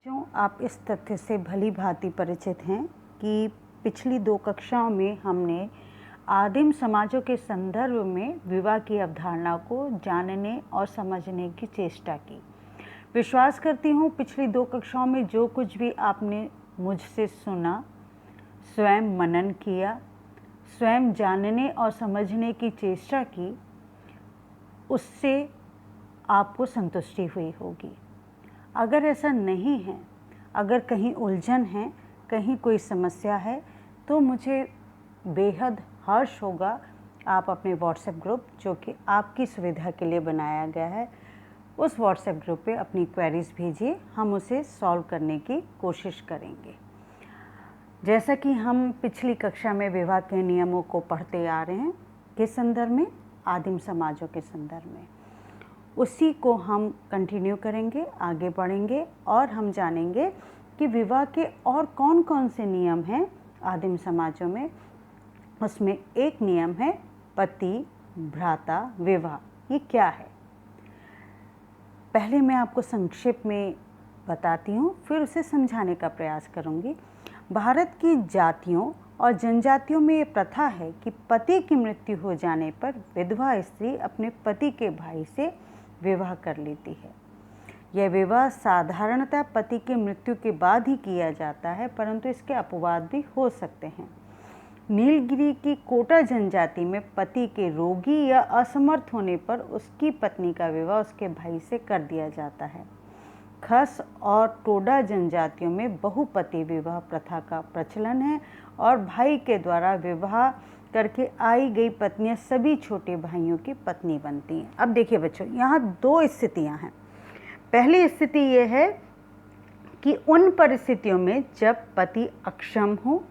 जो आप इस तथ्य से भली भांति परिचित हैं कि पिछली 2 कक्षाओं में हमने आदिम समाजों के संदर्भ में विवाह की अवधारणा को जानने और समझने की चेष्टा की। विश्वास करती हूँ पिछली 2 कक्षाओं में जो कुछ भी आपने मुझसे सुना, स्वयं मनन किया, स्वयं जानने और समझने की चेष्टा की, उससे आपको संतुष्टि हुई होगी। अगर ऐसा नहीं है, अगर कहीं उलझन है, कहीं कोई समस्या है, तो मुझे बेहद हर्ष होगा आप अपने व्हाट्सएप ग्रुप, जो कि आपकी सुविधा के लिए बनाया गया है, उस व्हाट्सएप ग्रुप पे अपनी क्वेरीज भेजिए। हम उसे सॉल्व करने की कोशिश करेंगे। जैसा कि हम पिछली कक्षा में विवाह के नियमों को पढ़ते आ रहे हैं, किस संदर्भ में? आदिम समाजों के संदर्भ में। उसी को हम कंटिन्यू करेंगे, आगे बढ़ेंगे और हम जानेंगे कि विवाह के और कौन कौन से नियम हैं आदिम समाजों में। उसमें एक नियम है पति भ्राता विवाह। ये क्या है? पहले मैं आपको संक्षेप में बताती हूँ, फिर उसे समझाने का प्रयास करूँगी। भारत की जातियों और जनजातियों में ये प्रथा है कि पति की मृत्यु हो जाने पर विधवा स्त्री अपने पति के भाई से विवाह कर लेती है। यह विवाह साधारणतः पति की मृत्यु के बाद ही किया जाता है, परंतु इसके अपवाद भी हो सकते हैं। नीलगिरी की कोटा जनजाति में पति के रोगी या असमर्थ होने पर उसकी पत्नी का विवाह उसके भाई से कर दिया जाता है। खस और टोडा जनजातियों में बहुपति विवाह प्रथा का प्रचलन है और भाई के द्वारा विवाह करके आई गई पत्नियां सभी छोटे भाइयों की पत्नी बनती हैं। अब देखिए बच्चों, यहाँ 2 स्थितियाँ हैं। पहली स्थिति ये है कि उन परिस्थितियों में जब पति अक्षम हो,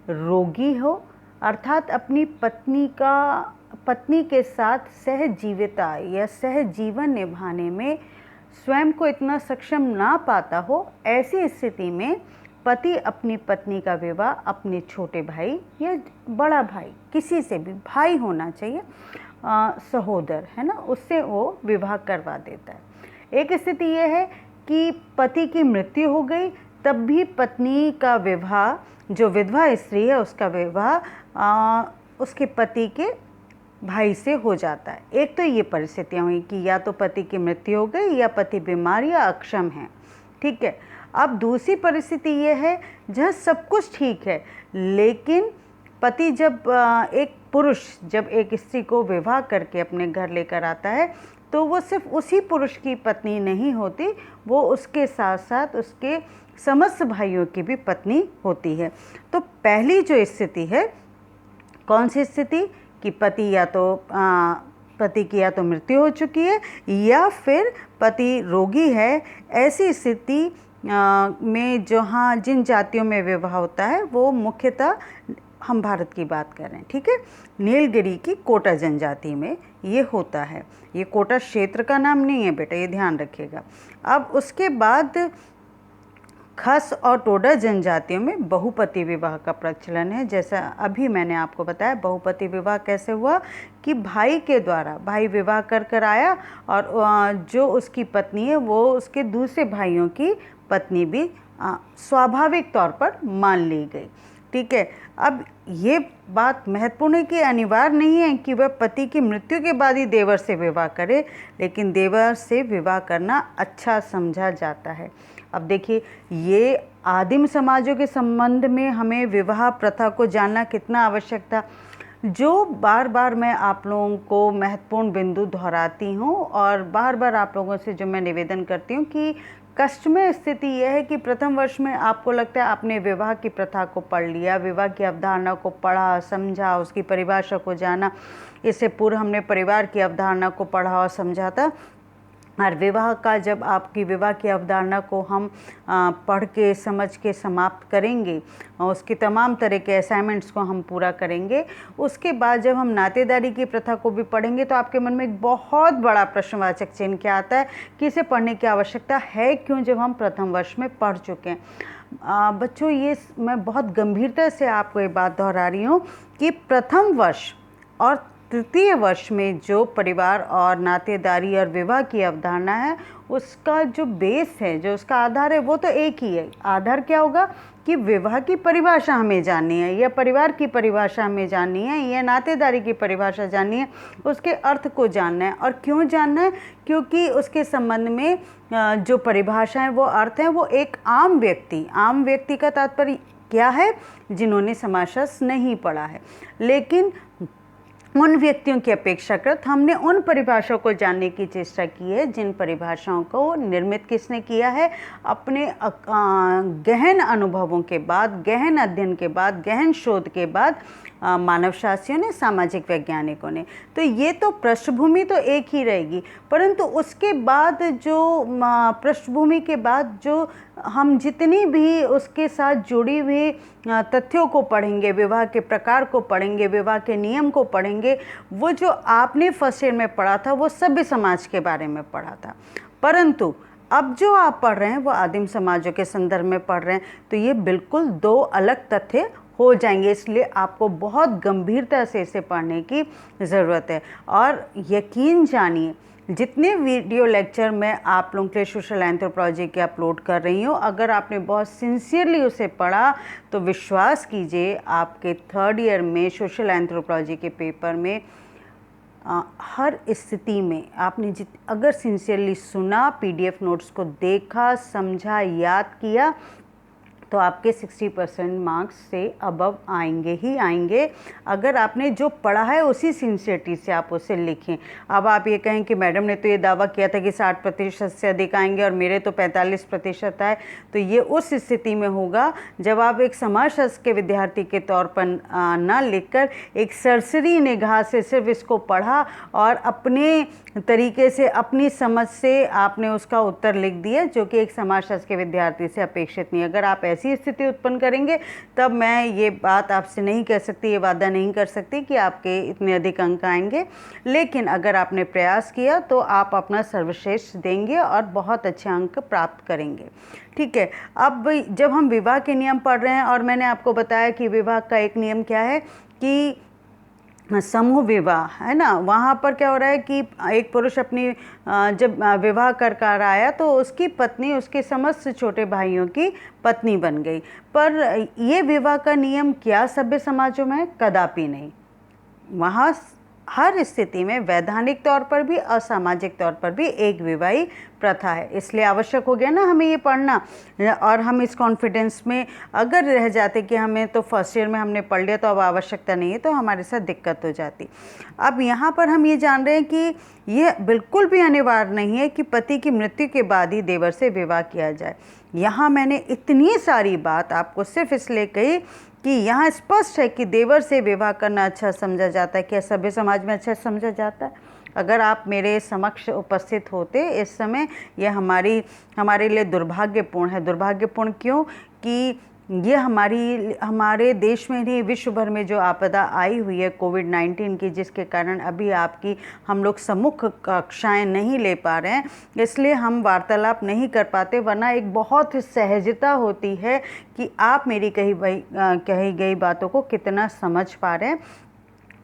रोगी हो, अर्थात अपनी पत्नी के साथ सहजीविता या सहजीवन निभाने में स्वयं को इतना सक्षम ना पाता हो, ऐसी स्थिति में पति अपनी पत्नी का विवाह अपने छोटे भाई या बड़ा भाई, किसी से भी, भाई होना चाहिए, सहोदर है ना, उससे वो विवाह करवा देता है। एक स्थिति ये है कि पति की मृत्यु हो गई, तब भी पत्नी का विवाह, जो विधवा स्त्री है उसका विवाह उसके पति के भाई से हो जाता है। एक तो ये परिस्थितियाँ हुई कि या तो पति की मृत्यु हो गई या पति बीमार या अक्षम है, ठीक है। अब दूसरी परिस्थिति ये है जहाँ सब कुछ ठीक है, लेकिन पति एक पुरुष जब एक स्त्री को विवाह करके अपने घर लेकर आता है, तो वो सिर्फ उसी पुरुष की पत्नी नहीं होती, वो उसके साथ साथ उसके समस्त भाइयों की भी पत्नी होती है। तो पहली जो स्थिति है, कौन सी स्थिति? कि पति की या तो मृत्यु हो चुकी है या फिर पति रोगी है। ऐसी स्थिति में जहाँ जिन जातियों में विवाह होता है वो मुख्यतः हम भारत की बात कर रहे हैं, ठीक है। नीलगिरी की कोटा जनजाति में ये होता है। ये कोटा क्षेत्र का नाम नहीं है बेटा, ये ध्यान रखिएगा। अब उसके बाद खस और टोडा जनजातियों में बहुपति विवाह का प्रचलन है। जैसा अभी मैंने आपको बताया, बहुपति विवाह कैसे हुआ कि भाई के द्वारा, भाई विवाह कर आया और जो उसकी पत्नी है वो उसके दूसरे भाइयों की पत्नी भी स्वाभाविक तौर पर मान ली गई, ठीक है। अब ये बात महत्वपूर्ण है कि अनिवार्य नहीं है कि वह पति की मृत्यु के बाद ही देवर से विवाह करे, लेकिन देवर से विवाह करना अच्छा समझा जाता है। अब देखिए, ये आदिम समाजों के संबंध में हमें विवाह प्रथा को जानना कितना आवश्यक था। जो बार बार मैं आप लोगों को महत्वपूर्ण बिंदु दोहराती हूँ और बार बार आप लोगों से जो मैं निवेदन करती हूँ कि कष्टमय स्थिति यह है कि प्रथम वर्ष में आपको लगता है आपने विवाह की प्रथा को पढ़ लिया, विवाह की अवधारणा को पढ़ा, समझा, उसकी परिभाषा को जाना। इससे पूर्व हमने परिवार की अवधारणा को पढ़ा और समझा था। और विवाह का जब आपकी विवाह की अवधारणा को हम पढ़ के समझ के समाप्त करेंगे और उसके तमाम तरह के असाइनमेंट्स को हम पूरा करेंगे, उसके बाद जब हम नातेदारी की प्रथा को भी पढ़ेंगे तो आपके मन में एक बहुत बड़ा प्रश्नवाचक चिन्ह क्या आता है कि इसे पढ़ने की आवश्यकता है क्यों, जब हम प्रथम वर्ष में पढ़ चुके हैं। बच्चों, ये मैं बहुत गंभीरता से आपको ये बात दोहरा रही हूँ कि प्रथम वर्ष और तृतीय वर्ष में जो परिवार और नातेदारी और विवाह की अवधारणा है, उसका जो बेस है, जो उसका आधार है, वो तो एक ही है। आधार क्या होगा कि विवाह की परिभाषा हमें जाननी है, या परिवार की परिभाषा हमें जाननी है, या नातेदारी की परिभाषा जाननी है, उसके अर्थ को जानना है। और क्यों जानना है? क्योंकि उसके संबंध में जो परिभाषा है, वो अर्थ है, वो एक आम व्यक्ति का तात्पर्य क्या है? जिन्होंने समाजशास्त्र नहीं पढ़ा है। लेकिन उन व्यक्तियों की अपेक्षाकृत हमने उन परिभाषाओं को जानने की चेष्टा की है जिन परिभाषाओं को निर्मित किसने किया है? अपने गहन अनुभवों के बाद, गहन अध्ययन के बाद, गहन शोध के बाद मानवशास्त्रियों ने, सामाजिक वैज्ञानिकों ने। तो ये तो पृष्ठभूमि तो एक ही रहेगी, परंतु उसके बाद जो पृष्ठभूमि के बाद जो हम जितनी भी उसके साथ जुड़ी हुई तथ्यों को पढ़ेंगे, विवाह के प्रकार को पढ़ेंगे, विवाह के नियम को पढ़ेंगे, वो जो आपने फर्स्ट ईयर में पढ़ा था वो सभ्य समाज के बारे में पढ़ा था। परंतु अब जो आप पढ़ रहे हैं वो आदिम समाजों के संदर्भ में पढ़ रहे हैं। तो ये बिल्कुल दो अलग तथ्य हो जाएंगे, इसलिए आपको बहुत गंभीरता से इसे पढ़ने की ज़रूरत है। और यकीन जानिए, जितने वीडियो लेक्चर मैं आप लोगों के लिए सोशल एंथ्रोपोलॉजी के अपलोड कर रही हूँ, अगर आपने बहुत सिंसियरली उसे पढ़ा तो विश्वास कीजिए आपके थर्ड ईयर में सोशल एंथ्रोपोलॉजी के पेपर में हर स्थिति में आपने अगर सिंसियरली सुना, पीडीएफ नोट्स को देखा, समझा, याद किया, तो आपके 60% मार्क्स से अबव आएंगे ही आएंगे। अगर आपने जो पढ़ा है उसी सिंसियरिटी से आप उसे लिखें। अब आप ये कहें कि मैडम ने तो ये दावा किया था कि 60% से अधिक आएंगे और मेरे तो 45% आए, तो ये उस स्थिति में होगा जब आप एक समाजशास्त्र के विद्यार्थी के तौर पर ना लिखकर एक सरसरी निगाह से सिर्फ इसको पढ़ा और अपने तरीके से, अपनी समझ से आपने उसका उत्तर लिख दिया, जो कि एक समाजशास्त्र के विद्यार्थी से अपेक्षित नहीं। अगर आप ऐसी स्थिति उत्पन्न करेंगे तब मैं ये बात आपसे नहीं कह सकती, ये वादा नहीं कर सकती कि आपके इतने अधिक अंक आएंगे। लेकिन अगर आपने प्रयास किया तो आप अपना सर्वश्रेष्ठ देंगे और बहुत अच्छे अंक प्राप्त करेंगे। ठीक है। अब जब हम विवाह के नियम पढ़ रहे हैं, और मैंने आपको बताया कि विवाह का एक नियम क्या है कि समूह विवाह है ना, वहाँ पर क्या हो रहा है कि एक पुरुष अपनी जब विवाह कर आया तो उसकी पत्नी उसके समस्त छोटे भाइयों की पत्नी बन गई। पर ये विवाह का नियम क्या सभ्य समाजों में? कदापि नहीं। वहाँ हर स्थिति में वैधानिक तौर पर भी, असामाजिक तौर पर भी एक विवाही प्रथा है। इसलिए आवश्यक हो गया ना हमें ये पढ़ना। और हम इस कॉन्फिडेंस में अगर रह जाते कि हमें तो फर्स्ट ईयर में हमने पढ़ लिया तो अब आवश्यकता नहीं है, तो हमारे साथ दिक्कत हो जाती। अब यहाँ पर हम ये जान रहे हैं कि यह बिल्कुल भी अनिवार्य नहीं है कि पति की मृत्यु के बाद ही देवर से विवाह किया जाए। यहाँ मैंने इतनी सारी बात आपको सिर्फ इसलिए कही कि यहाँ स्पष्ट है कि देवर से विवाह करना अच्छा समझा जाता है। क्या सभ्य समाज में अच्छा समझा जाता है? अगर आप मेरे समक्ष उपस्थित होते इस समय, यह हमारे लिए दुर्भाग्यपूर्ण है। दुर्भाग्यपूर्ण क्यों? कि ये हमारे देश में नहीं, विश्व भर में जो आपदा आई हुई है कोविड-19 की, जिसके कारण अभी हम लोग सम्मुख कक्षाएं नहीं ले पा रहे हैं, इसलिए हम वार्तालाप नहीं कर पाते। वरना एक बहुत सहजता होती है कि आप मेरी कही गई बातों को कितना समझ पा रहे हैं।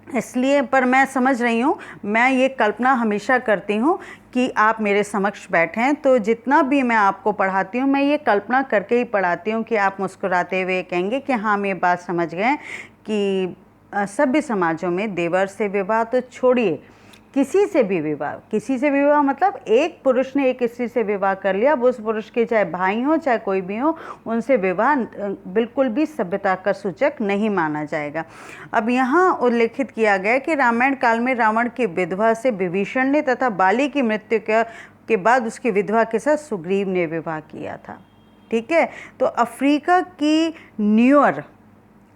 इसलिए पर मैं समझ रही हूँ, मैं ये कल्पना हमेशा करती हूँ कि आप मेरे समक्ष बैठे हैं, तो जितना भी मैं आपको पढ़ाती हूँ मैं ये कल्पना करके ही पढ़ाती हूँ कि आप मुस्कुराते हुए कहेंगे कि हाँ, हम ये बात समझ गए कि सभ्य समाजों में देवर से विवाह तो छोड़िए, किसी से भी विवाह मतलब एक पुरुष ने एक स्त्री से विवाह कर लिया, अब उस पुरुष के चाहे भाई हो चाहे कोई भी हो, उनसे विवाह बिल्कुल भी सभ्यता का सूचक नहीं माना जाएगा। अब यहाँ उल्लेखित किया गया कि रामायण काल में रावण की विधवा से विभीषण ने तथा बाली की मृत्यु के बाद उसकी विधवा के साथ सुग्रीव ने विवाह किया था। ठीक है। तो अफ्रीका की न्यूअर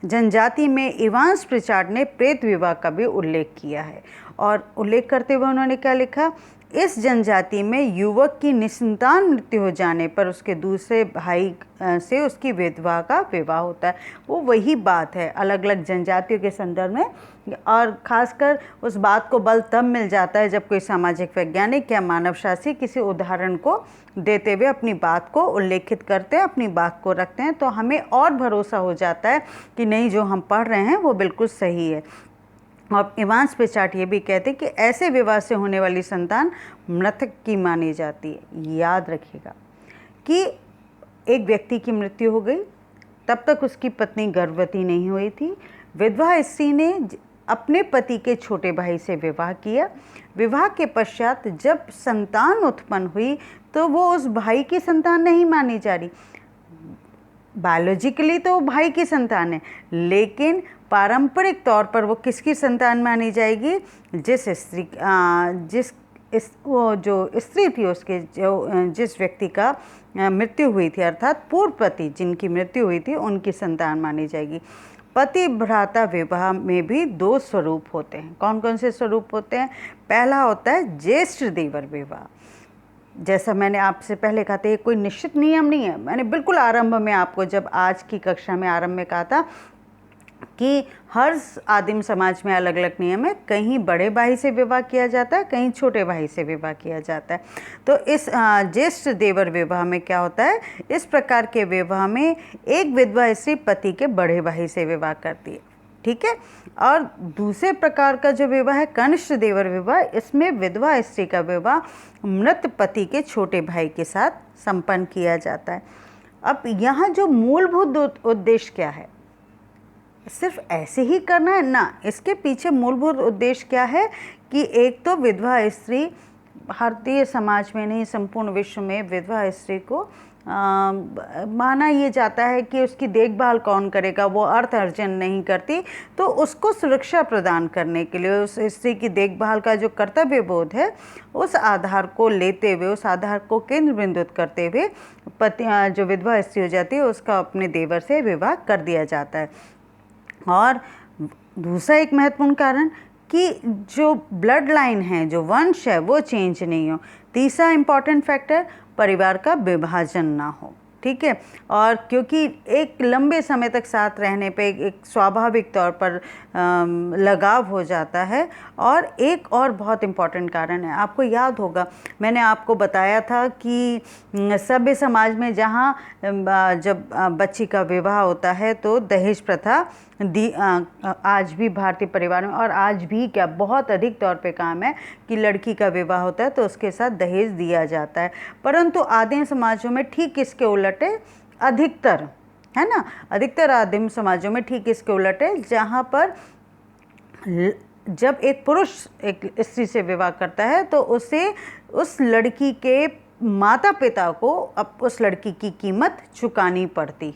जनजाति में इवांस प्रिचार्ड ने प्रेत विवाह का भी उल्लेख किया है। और उल्लेख करते हुए उन्होंने क्या लिखा? इस जनजाति में युवक की निसंतान मृत्यु हो जाने पर उसके दूसरे भाई से उसकी विधवा का विवाह होता है। वो वही बात है अलग अलग जनजातियों के संदर्भ में, और ख़ासकर उस बात को बल तब मिल जाता है जब कोई सामाजिक वैज्ञानिक या मानवशास्त्री किसी उदाहरण को देते हुए अपनी बात को उल्लेखित करते हैं, अपनी बात को रखते हैं, तो हमें और भरोसा हो जाता है कि नहीं, जो हम पढ़ रहे हैं वो बिल्कुल सही है। और इवांस पिचाट ये भी कहते हैं कि ऐसे विवाह से होने वाली संतान मृतक की मानी जाती है। याद रखिएगा कि एक व्यक्ति की मृत्यु हो गई, तब तक उसकी पत्नी गर्भवती नहीं हुई थी। विधवा स्त्री ने अपने पति के छोटे भाई से विवाह किया। विवाह के पश्चात जब संतान उत्पन्न हुई तो वो उस भाई की संतान नहीं मानी जा रही। बायोलॉजिकली तो वो भाई की संतान है, लेकिन पारंपरिक तौर पर वो किसकी संतान मानी जाएगी? वो जो स्त्री थी, उसके जिस व्यक्ति का मृत्यु हुई थी, अर्थात पूर्व पति जिनकी मृत्यु हुई थी, उनकी संतान मानी जाएगी। पति भ्राता विवाह में भी दो स्वरूप होते हैं। कौन कौन से स्वरूप होते हैं? पहला होता है ज्येष्ठ देवर विवाह। जैसा मैंने आपसे पहले कहा था, ये कोई निश्चित नियम नहीं है। मैंने बिल्कुल आरंभ में आपको, जब आज की कक्षा में आरंभ में कहा था कि हर आदिम समाज में अलग अलग नियम है। कहीं बड़े भाई से विवाह किया जाता है, कहीं छोटे भाई से विवाह किया जाता है। तो इस ज्येष्ठ देवर विवाह में क्या होता है? इस प्रकार के विवाह में एक विधवा स्त्री पति के बड़े भाई से विवाह करती है, ठीक है। और दूसरे प्रकार का जो विवाह है कनिष्ठ देवर विवाह, इसमें विधवा स्त्री का विवाह मृत पति के छोटे भाई के साथ संपन्न किया जाता है। अब यहाँ जो मूलभूत उद्देश्य क्या है? सिर्फ ऐसे ही करना है ना, इसके पीछे मूलभूत उद्देश्य क्या है कि एक तो विधवा स्त्री, भारतीय समाज में नहीं संपूर्ण विश्व में विधवा स्त्री को माना ये जाता है कि उसकी देखभाल कौन करेगा, वो अर्थ अर्जन नहीं करती, तो उसको सुरक्षा प्रदान करने के लिए उस स्त्री की देखभाल का जो कर्तव्य बोध है, उस आधार को लेते हुए, उस आधार को केंद्र बिंदुत करते हुए पति जो विधवा स्त्री हो जाती है उसका अपने देवर से विवाह कर दिया जाता है। और दूसरा एक महत्वपूर्ण कारण कि जो ब्लड लाइन है, जो वंश है, वो चेंज नहीं हो। तीसरा इम्पॉर्टेंट फैक्टर, परिवार का विभाजन ना हो, ठीक है। और क्योंकि एक लंबे समय तक साथ रहने पे एक स्वाभाविक तौर पर लगाव हो जाता है। और एक और बहुत इम्पॉर्टेंट कारण है, आपको याद होगा मैंने आपको बताया था कि सभ्य समाज में जहाँ जब बच्ची का विवाह होता है तो दहेज प्रथा आज भी भारतीय परिवार में, और आज भी क्या बहुत अधिक तौर पे काम है कि लड़की का विवाह होता है तो उसके साथ दहेज दिया जाता है। परंतु आदिम समाजों में ठीक इसके उलट है, अधिकतर, है ना, अधिकतर आदिम समाजों में ठीक इसके उलट है, जहाँ पर जब एक पुरुष एक स्त्री से विवाह करता है तो उसे उस लड़की के माता पिता को अब उस लड़की की कीमत चुकानी पड़ती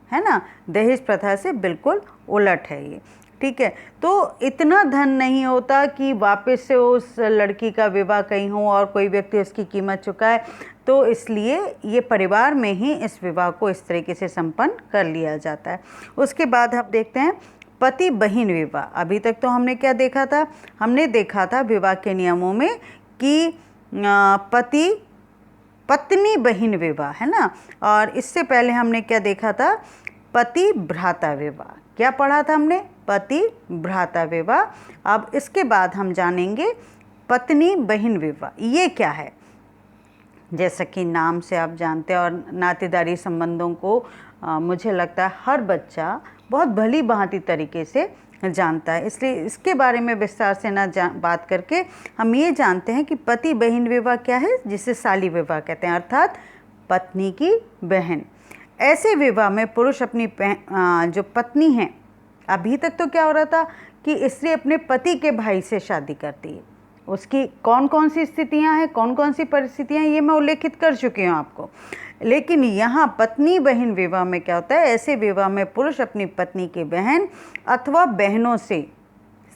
है ना। दहेज प्रथा से बिल्कुल उलट है ये, ठीक है। तो इतना धन नहीं होता कि वापस से उस लड़की का विवाह कहीं हो और कोई व्यक्ति उसकी कीमत चुकाए, तो इसलिए ये परिवार में ही इस विवाह को इस तरीके से संपन्न कर लिया जाता है। उसके बाद हम देखते हैं पति बहिन विवाह। अभी तक तो हमने क्या देखा था? हमने देखा था विवाह के नियमों में कि पति पत्नी बहिन विवाह, है ना। और इससे पहले हमने क्या देखा था? पति भ्राता विवाह। क्या पढ़ा था हमने? पति भ्राता विवाह। अब इसके बाद हम जानेंगे पत्नी बहिन विवाह। ये क्या है? जैसा कि नाम से आप जानते हैं, और नातेदारी संबंधों को मुझे लगता है हर बच्चा बहुत भली भांति तरीके से जानता है, इसलिए इसके बारे में विस्तार से ना बात करके हम ये जानते हैं कि पति बहिन विवाह क्या है, जिसे साली विवाह कहते हैं, अर्थात पत्नी की बहन। ऐसे विवाह में पुरुष अपनी जो पत्नी है, अभी तक तो क्या हो रहा था कि स्त्री अपने पति के भाई से शादी करती है। उसकी कौन कौन सी स्थितियां हैं, कौन कौन सी परिस्थितियां, ये मैं उल्लेखित कर चुकी हूँ आपको। लेकिन यहाँ पत्नी बहन विवाह में क्या होता है? ऐसे विवाह में पुरुष अपनी पत्नी की बहन अथवा बहनों से,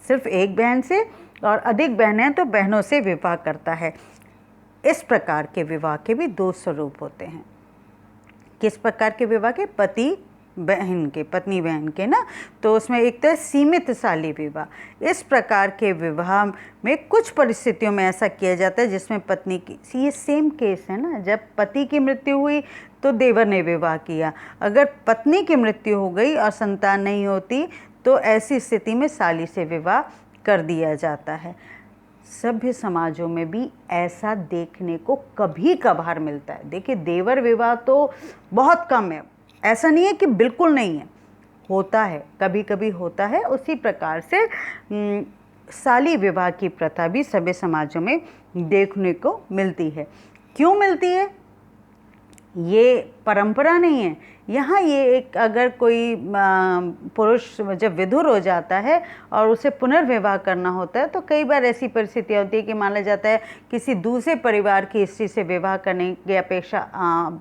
सिर्फ एक बहन से और अधिक बहनें तो बहनों से विवाह करता है। इस प्रकार के विवाह के भी दो स्वरूप होते हैं। किस प्रकार के विवाह के? पति बहन के, पत्नी बहन के ना। तो उसमें एक तरह सीमित साली विवाह। इस प्रकार के विवाह में कुछ परिस्थितियों में ऐसा किया जाता है जिसमें पत्नी की, ये सेम केस है ना, जब पति की मृत्यु हुई तो देवर ने विवाह किया। अगर पत्नी की मृत्यु हो गई और संतान नहीं होती तो ऐसी स्थिति में साली से विवाह कर दिया जाता है। सभ्य समाजों में भी ऐसा देखने को कभी कभार मिलता है। देखिए, देवर विवाह तो बहुत कम है, ऐसा नहीं है कि बिल्कुल नहीं है। होता है, कभी कभी होता है। उसी प्रकार से साली विवाह की प्रथा भी सभ्य समाजों में देखने को मिलती है। क्यों मिलती है? ये परंपरा नहीं है। यहाँ ये एक, अगर कोई पुरुष जब विधुर हो जाता है और उसे पुनर्विवाह करना होता है तो कई बार ऐसी परिस्थितियाँ होती है कि माना जाता है किसी दूसरे परिवार की स्त्री से विवाह करने की अपेक्षा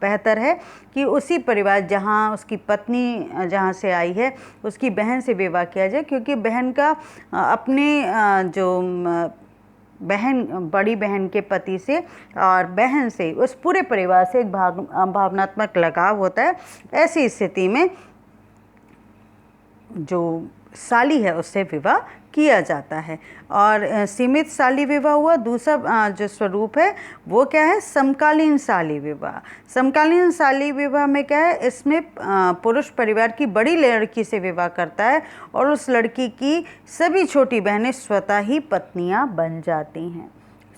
बेहतर है कि उसी परिवार जहाँ उसकी पत्नी जहाँ से आई है उसकी बहन से विवाह किया जाए, क्योंकि बहन का अपने जो बड़ी बहन के पति से और बहन से, उस पूरे परिवार से एक भावनात्मक लगाव होता है। ऐसी स्थिति में जो साली है उससे विवाह किया जाता है। और सीमित साली विवाह हुआ। दूसरा जो स्वरूप है वो क्या है? समकालीन साली विवाह। समकालीन साली विवाह में क्या है? इसमें पुरुष परिवार की बड़ी लड़की से विवाह करता है और उस लड़की की सभी छोटी बहनें स्वतः ही पत्नियां बन जाती हैं।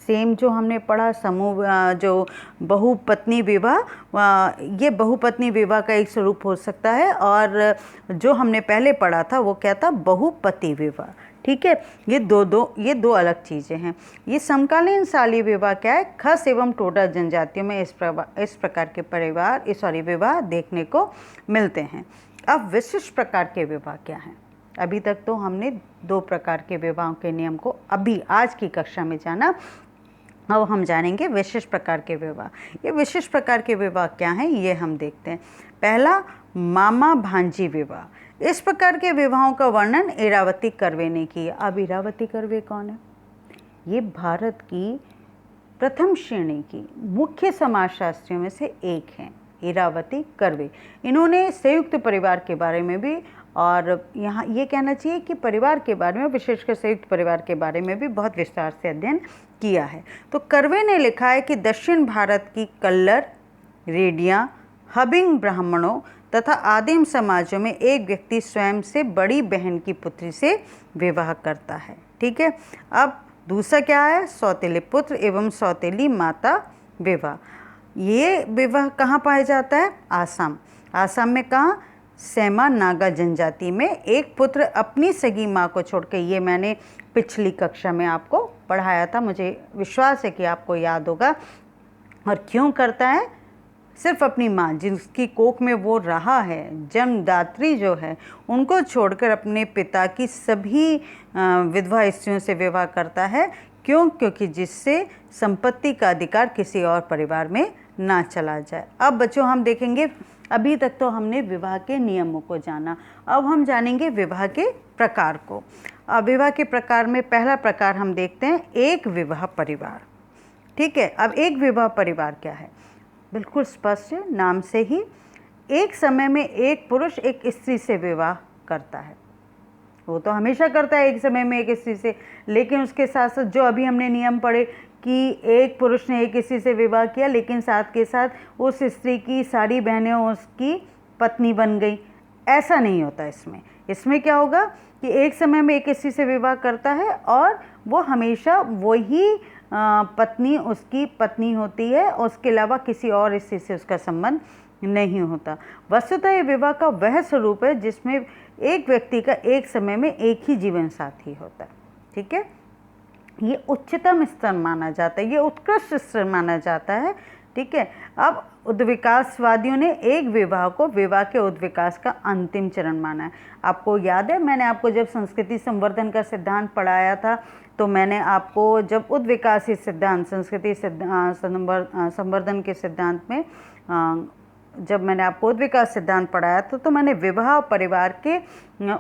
सेम जो हमने पढ़ा समूह जो बहुपत्नी विवाह, ये बहुपत्नी विवाह का एक स्वरूप हो सकता है। और जो हमने पहले पढ़ा था वो क्या था? बहुपति विवाह। ठीक है, ये दो अलग चीज़ें हैं। ये समकालीन साली विवाह क्या है? खस एवं टोडा जनजातियों में इस प्रकार के विवाह देखने को मिलते हैं। अब विशिष्ट प्रकार के विवाह क्या हैं? अभी तक तो हमने 2 प्रकार के विवाहों के नियम को अभी आज की कक्षा में जाना। अब हम जानेंगे विशिष्ट प्रकार के विवाह। ये विशिष्ट प्रकार के विवाह क्या हैं ये हम देखते हैं। पहला, मामा भांजी विवाह। इस प्रकार के विवाहों का वर्णन इरावती कर्वे ने किया। अब इरावती कर्वे कौन है? ये भारत की प्रथम श्रेणी की मुख्य समाजशास्त्रियों में से एक हैं, इरावती कर्वे। इन्होंने संयुक्त परिवार के बारे में भी, और यहाँ ये कहना चाहिए कि परिवार के बारे में, विशेषकर संयुक्त परिवार के बारे में भी बहुत विस्तार से अध्ययन किया है। तो कर्वे ने लिखा है कि दक्षिण भारत की कल्लर, रेडिया, हबिंग ब्राह्मणों तथा आदिम समाजों में एक व्यक्ति स्वयं से बड़ी बहन की पुत्री से विवाह करता है। ठीक है। अब दूसरा क्या है? सौतेले पुत्र एवं सौतेली माता विवाह। ये विवाह कहाँ पाया जाता है? आसाम। आसाम में कहाँ? सेमा नागा जनजाति में एक पुत्र अपनी सगी माँ को छोड़कर, ये मैंने पिछली कक्षा में आपको पढ़ाया था, मुझे विश्वास है कि आपको याद होगा। और क्यों करता है? सिर्फ अपनी माँ जिसकी कोख में वो रहा है, जन्मदात्री जो है, उनको छोड़कर अपने पिता की सभी विधवा स्त्रियों से विवाह करता है। क्यों? क्योंकि जिससे संपत्ति का अधिकार किसी और परिवार में ना चला जाए। अब बच्चों हम देखेंगे, अभी तक तो हमने विवाह के नियमों को जाना, अब हम जानेंगे विवाह के प्रकार को। अब विवाह के प्रकार में पहला प्रकार हम देखते हैं एक विवाह परिवार। ठीक है। अब एक विवाह परिवार क्या है? बिल्कुल स्पष्ट है, नाम से ही एक समय में एक पुरुष एक स्त्री से विवाह करता है। वो तो हमेशा करता है एक समय में एक स्त्री से, लेकिन उसके साथ साथ जो अभी हमने नियम पढ़े कि एक पुरुष ने एक स्त्री से विवाह किया, लेकिन साथ के साथ उस स्त्री की सारी बहनें उसकी पत्नी बन गई, ऐसा नहीं होता इसमें। इसमें क्या होगा कि एक समय में एक स्त्री से विवाह करता है और वो हमेशा वही पत्नी उसकी पत्नी होती है, उसके अलावा किसी और स्त्री से उसका संबंध नहीं होता। वस्तुतः ये विवाह का वह स्वरूप है जिसमें एक व्यक्ति का एक समय में एक ही जीवन साथी होता है। ठीक है। ये उच्चतम स्तर माना जाता है, ये उत्कृष्ट स्तर माना जाता है। ठीक है। अब उद्विकासवादियों ने एक विवाह को विवाह के उद्विकास का अंतिम चरण माना है। आपको याद है, मैंने आपको जब संस्कृति संवर्धन का सिद्धांत पढ़ाया था तो मैंने आपको जब उद्विकासी सिद्धांत, संस्कृति संवर्धन के सिद्धांत में जब मैंने आपको उद्विकास सिद्धांत पढ़ाया था तो मैंने विवाह परिवार के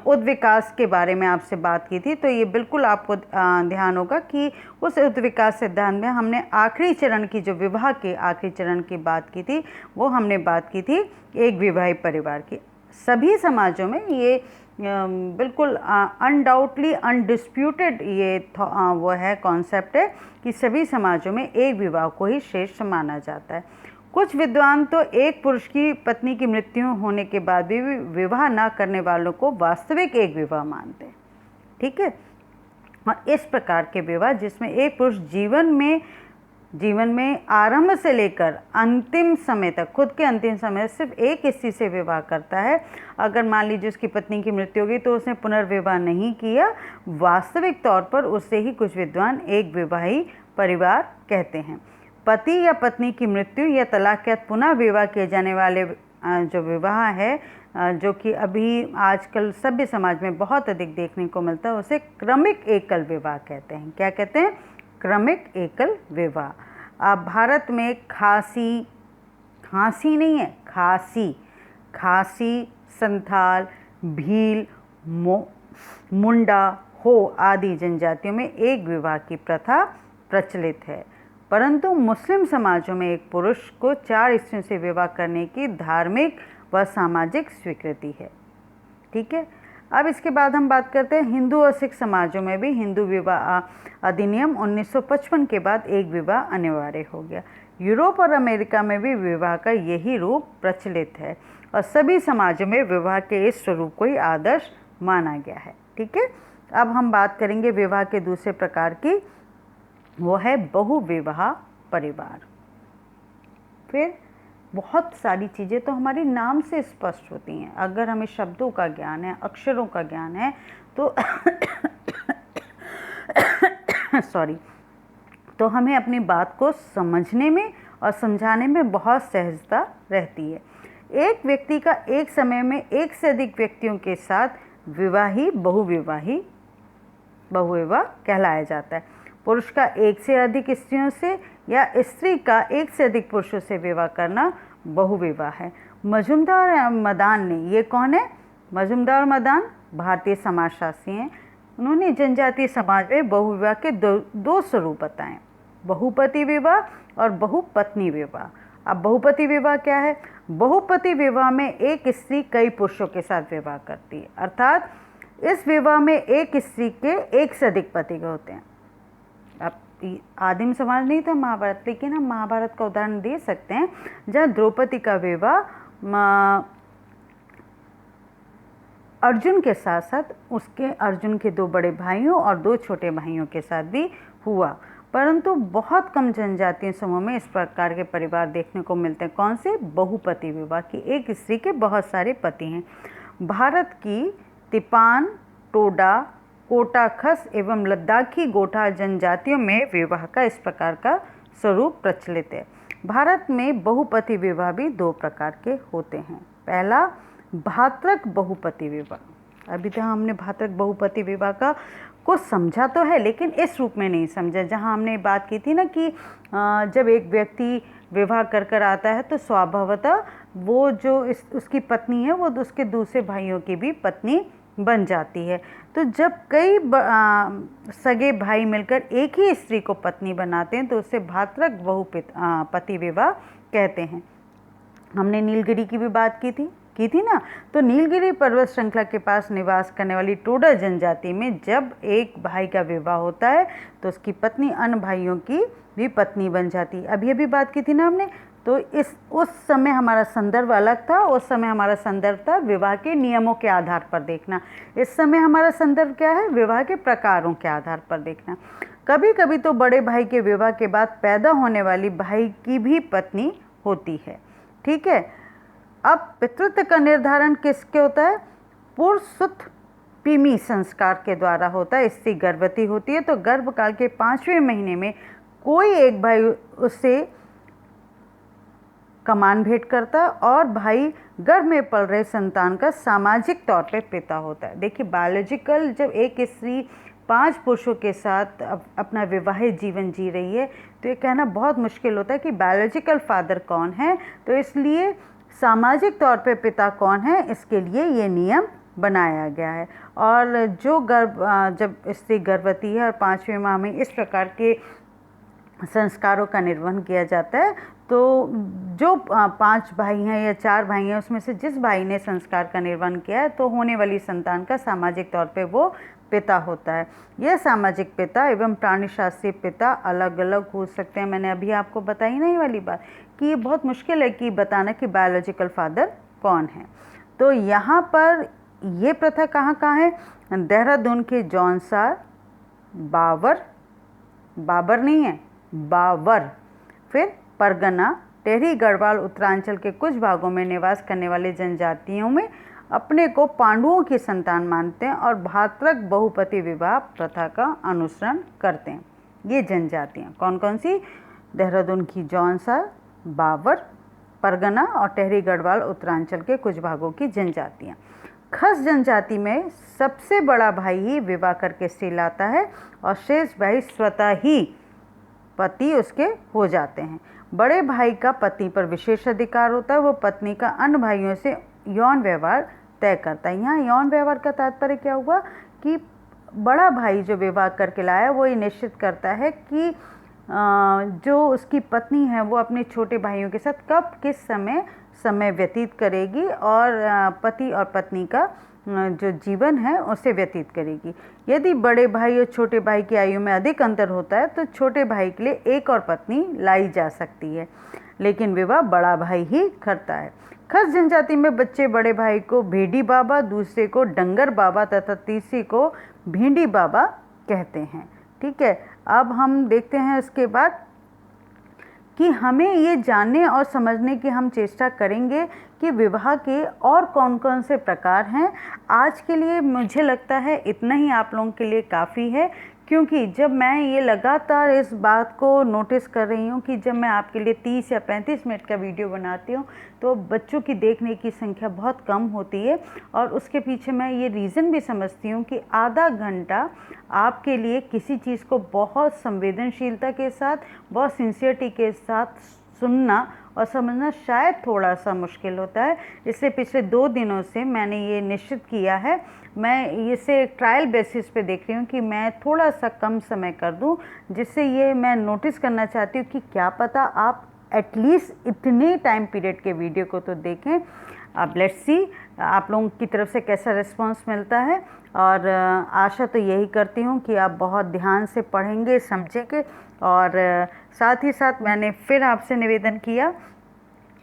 उद्विकास के बारे में आपसे बात की थी। तो ये बिल्कुल आपको ध्यान होगा कि उस उद्विकास सिद्धांत में हमने आखिरी चरण की, जो विवाह के आखिरी चरण की बात की थी, वो हमने बात की थी एक विवाहित परिवार की। सभी समाजों में ये बिल्कुल अनडाउटली अनडिस्प्यूटेड ये वो है, कॉन्सेप्ट है कि सभी समाजों में एक विवाह को ही श्रेष्ठ माना जाता है। कुछ विद्वान तो एक पुरुष की पत्नी की मृत्यु होने के बाद भी विवाह ना करने वालों को वास्तविक एक विवाह मानते हैं। ठीक है। और इस प्रकार के विवाह जिसमें एक पुरुष जीवन में जीवन में आरंभ से लेकर अंतिम समय तक, खुद के अंतिम समय सिर्फ एक स्त्री से विवाह करता है। अगर मान लीजिए उसकी पत्नी की मृत्यु हो गई तो उसने पुनर्विवाह नहीं किया। वास्तविक तौर पर उसे ही कुछ विद्वान एक विवाही परिवार कहते हैं। पति या पत्नी की मृत्यु या तलाक के बाद पुनः विवाह किए जाने वाले जो विवाह है, जो कि अभी आजकल सभ्य समाज में बहुत अधिक देखने को मिलता है, उसे क्रमिक एकल विवाह कहते हैं। क्या कहते हैं? क्रमिक एकल विवाह। अब भारत में खासी नहीं है, खासी, संथाल, भील, मुंडा, हो आदि जनजातियों में एक विवाह की प्रथा प्रचलित है, परंतु मुस्लिम समाजों में एक पुरुष को 4 स्त्रियों से विवाह करने की धार्मिक व सामाजिक स्वीकृति है। ठीक है। अब इसके बाद हम बात करते हैं हिंदू और सिख समाजों में भी हिंदू विवाह अधिनियम 1955 के बाद एक विवाह अनिवार्य हो गया। यूरोप और अमेरिका में भी विवाह का यही रूप प्रचलित है और सभी समाजों में विवाह के इस स्वरूप को ही आदर्श माना गया है। ठीक है। अब हम बात करेंगे विवाह के दूसरे प्रकार की, वो है बहुविवाह परिवार। फिर बहुत सारी चीज़ें तो हमारे नाम से स्पष्ट होती हैं। अगर हमें शब्दों का ज्ञान है, अक्षरों का ज्ञान है तो तो हमें अपनी बात को समझने में और समझाने में बहुत सहजता रहती है। एक व्यक्ति का एक समय में एक से अधिक व्यक्तियों के साथ बहुविवाह कहलाया जाता है। पुरुष का एक से अधिक स्त्रियों से या स्त्री का एक से अधिक पुरुषों से विवाह करना बहुविवाह है। मजुमदार मदान ने, ये कौन है? मजुमदार मदान भारतीय समाजशास्त्री हैं। उन्होंने जनजातीय समाज में बहुविवाह के दो स्वरूप बताए, बहुपति विवाह और बहुपत्नी विवाह। अब बहुपति विवाह क्या है? बहुपति विवाह में एक स्त्री कई पुरुषों के साथ विवाह करती है, अर्थात इस विवाह में एक स्त्री के एक से अधिक पति होते हैं। अब आदिम समाज नहीं था महाभारत, लेकिन हम महाभारत का उदाहरण दे सकते हैं जहाँ द्रौपदी का विवाह अर्जुन के साथ साथ उसके अर्जुन के 2 बड़े भाइयों और 2 छोटे भाइयों के साथ भी हुआ। परंतु बहुत कम जनजातीय समूह में इस प्रकार के परिवार देखने को मिलते हैं। कौन से? बहुपति विवाह की एक स्त्री के बहुत सारे पति हैं। भारत की तिपान, टोडा, कोटाखस एवं लद्दाखी गोठा जनजातियों में विवाह का इस प्रकार का स्वरूप प्रचलित है। भारत में बहुपति विवाह भी 2 प्रकार के होते हैं। पहला, भातृक बहुपति विवाह। अभी तक हमने भातृक बहुपति विवाह का कुछ समझा तो है, लेकिन इस रूप में नहीं समझा। जहां हमने बात की थी ना कि जब एक व्यक्ति विवाह कर आता है तो स्वभावतः वो जो उसकी पत्नी है वो उसके दूसरे भाइयों की भी पत्नी बन जाती है। तो जब कई सगे भाई मिलकर एक ही स्त्री को पत्नी बनाते हैं तो उसे भातृक बहुपति विवाह कहते हैं। हमने नीलगिरी की भी बात की थी ना। तो नीलगिरी पर्वत श्रृंखला के पास निवास करने वाली टोडा जनजाति में जब एक भाई का विवाह होता है तो उसकी पत्नी अन्य भाइयों की भी पत्नी बन जाती है। अभी बात की थी ना हमने। तो उस समय हमारा संदर्भ अलग था। उस समय हमारा संदर्भ था विवाह के नियमों के आधार पर देखना। इस समय हमारा संदर्भ क्या है? विवाह के प्रकारों के आधार पर देखना। कभी कभी तो बड़े भाई के विवाह के बाद पैदा होने वाली भाई की भी पत्नी होती है। ठीक है। अब पितृत्व का निर्धारण किसके होता है? पुरसुत पिमी संस्कार के द्वारा होता है। स्त्री गर्भवती होती है तो गर्भकाल के 5वें महीने में कोई एक भाई उससे कमान भेंट करता है और भाई गर्भ में पल रहे संतान का सामाजिक तौर पे पिता होता है। देखिए, बायोलॉजिकल जब एक स्त्री 5 पुरुषों के साथ अपना विवाहित जीवन जी रही है तो ये कहना बहुत मुश्किल होता है कि बायोलॉजिकल फादर कौन है। तो इसलिए सामाजिक तौर पे पिता कौन है, इसके लिए ये नियम बनाया गया है। और जब स्त्री गर्भवती है और 5वें माह में इस प्रकार के संस्कारों का निर्वहन किया जाता है तो जो 5 भाई हैं या 4 भाई हैं उसमें से जिस भाई ने संस्कार का निर्वहन किया है तो होने वाली संतान का सामाजिक तौर पे वो पिता होता है। यह सामाजिक पिता एवं प्राणीशास्त्रीय पिता अलग अलग हो सकते हैं। मैंने अभी आपको बताई नहीं वाली बात कि ये बहुत मुश्किल है कि बताना कि बायोलॉजिकल फादर कौन है। तो यहाँ पर ये प्रथा कहाँ है? देहरादून के जौनसार, बाबर नहीं है, बावर। फिर परगना, टेहरी गढ़वाल उत्तरांचल के कुछ भागों में निवास करने वाले जनजातियों में अपने को पांडवों की संतान मानते हैं और भातृक बहुपति विवाह प्रथा का अनुसरण करते हैं। ये जनजातियाँ कौन कौन सी? देहरादून की जौनसार, बावर, परगना और टेहरी गढ़वाल उत्तरांचल के कुछ भागों की जनजातियाँ। खस जनजाति में सबसे बड़ा भाई ही विवाह करके स्त्री लाता है और शेष भाई स्वतः ही पति उसके हो जाते हैं। बड़े भाई का पत्नी पर विशेष अधिकार होता है, वो पत्नी का अन्य भाइयों से यौन व्यवहार तय करता है। यहाँ यौन व्यवहार का तात्पर्य क्या हुआ कि बड़ा भाई जो विवाह करके लाया वो ये निश्चित करता है कि जो उसकी पत्नी है वो अपने छोटे भाइयों के साथ कब किस समय व्यतीत करेगी और पति और पत्नी का जो जीवन है उसे व्यतीत करेगी। यदि बड़े भाई और छोटे भाई की आयु में अधिक अंतर होता है तो छोटे भाई के लिए एक और पत्नी लाई जा सकती है, लेकिन विवाह बड़ा भाई ही करता है। खस जनजाति में बच्चे बड़े भाई को भेड़ी बाबा, दूसरे को डंगर बाबा तथा तीसरे को भिंडी बाबा कहते हैं। ठीक है, अब हम देखते हैं इसके बाद कि हमें ये जानने और समझने की हम चेष्टा करेंगे कि विवाह के और कौन कौन से प्रकार हैं। आज के लिए मुझे लगता है इतना ही आप लोगों के लिए काफ़ी है, क्योंकि जब मैं ये लगातार इस बात को नोटिस कर रही हूँ कि जब मैं आपके लिए 30 या 35 मिनट का वीडियो बनाती हूँ तो बच्चों की देखने की संख्या बहुत कम होती है, और उसके पीछे मैं ये रीज़न भी समझती हूँ कि आधा घंटा आपके लिए किसी चीज़ को बहुत संवेदनशीलता के साथ, बहुत सिंसियरिटी के साथ सुनना और समझना शायद थोड़ा सा मुश्किल होता है। इसलिए पिछले 2 दिनों से मैंने ये निश्चित किया है, मैं इसे ट्रायल बेसिस पे देख रही हूँ कि मैं थोड़ा सा कम समय कर दूँ, जिससे ये मैं नोटिस करना चाहती हूँ कि क्या पता आप एटलीस्ट इतने टाइम पीरियड के वीडियो को तो देखें। अब लेट्स सी आप लोगों की तरफ से कैसा रिस्पांस मिलता है, और आशा तो यही करती हूँ कि आप बहुत ध्यान से पढ़ेंगे, समझेंगे। और साथ ही साथ मैंने फिर आपसे निवेदन किया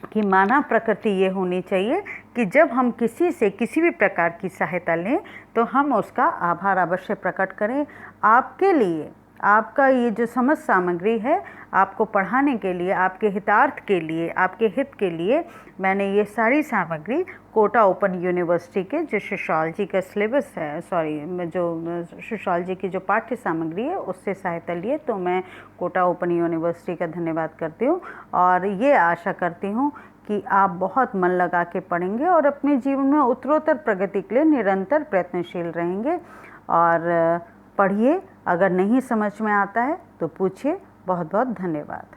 कि मानव प्रकृति ये होनी चाहिए कि जब हम किसी से किसी भी प्रकार की सहायता लें तो हम उसका आभार अवश्य प्रकट करें। आपके लिए आपका ये जो समझ सामग्री है, आपको पढ़ाने के लिए, आपके हितार्थ के लिए, आपके हित के लिए मैंने ये सारी सामग्री कोटा ओपन यूनिवर्सिटी के जो सोशियोलॉजी का सिलेबस है, जो सोशियोलॉजी की जो पाठ्य सामग्री है उससे सहायता लिए। तो मैं कोटा ओपन यूनिवर्सिटी का धन्यवाद करती हूँ और ये आशा करती हूँ कि आप बहुत मन लगा के पढ़ेंगे और अपने जीवन में उत्तरोत्तर प्रगति के लिए निरंतर प्रयत्नशील रहेंगे। और पढ़िए, अगर नहीं समझ में आता है तो पूछिए। बहुत बहुत धन्यवाद।